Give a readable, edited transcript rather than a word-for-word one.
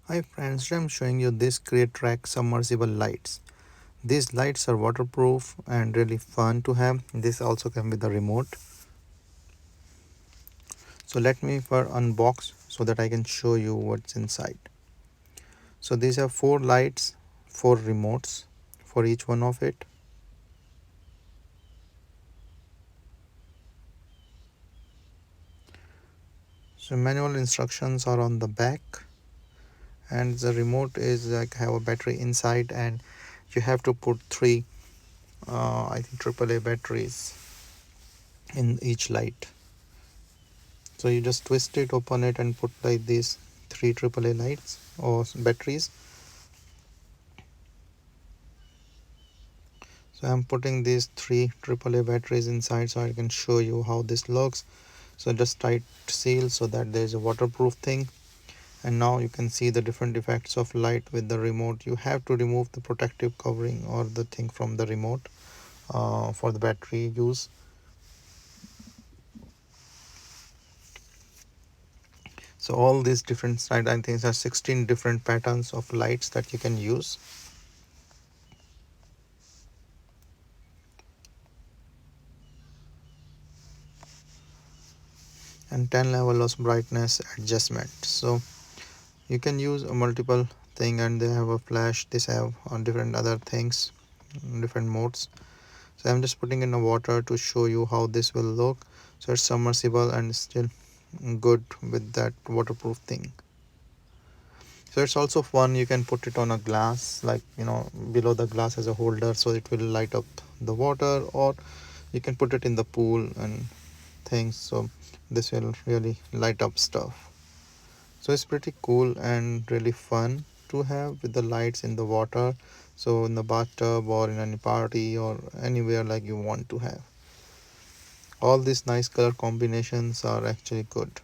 Hi friends, I'm showing you this Creatrek submersible lights. These lights are waterproof and really fun to have. This also comes with a remote. So let me first unbox so that I can show you what's inside. So these are 4 lights, 4 remotes for each one of it. So manual instructions are on the back, and the remote is like have a battery inside, and you have to put 3 I think AAA batteries in each light. So you just twist it, open it, and put like these 3 AAA lights or batteries. So I'm putting these 3 AAA batteries inside so I can show you how this looks. So just tight seal so that there is a waterproof thing. And now you can see the different effects of light with the remote. You have to remove the protective covering or the thing from the remote for the battery use. So all these different side, I think there are 16 different patterns of lights that you can use. And 10 level of brightness adjustment. So you can use a multiple thing, and they have a flash. This have on different other things, different modes. So I'm just putting in the water to show you how this will look. So it's submersible and still good with that waterproof thing. So it's also fun. You can put it on a glass, like below the glass as a holder, so it will light up the water, or you can put it in the pool and things. So this will really light up stuff. So it's pretty cool and really fun to have with the lights in the water. So in the bathtub or in any party or anywhere like you want to have. All these nice color combinations are actually good.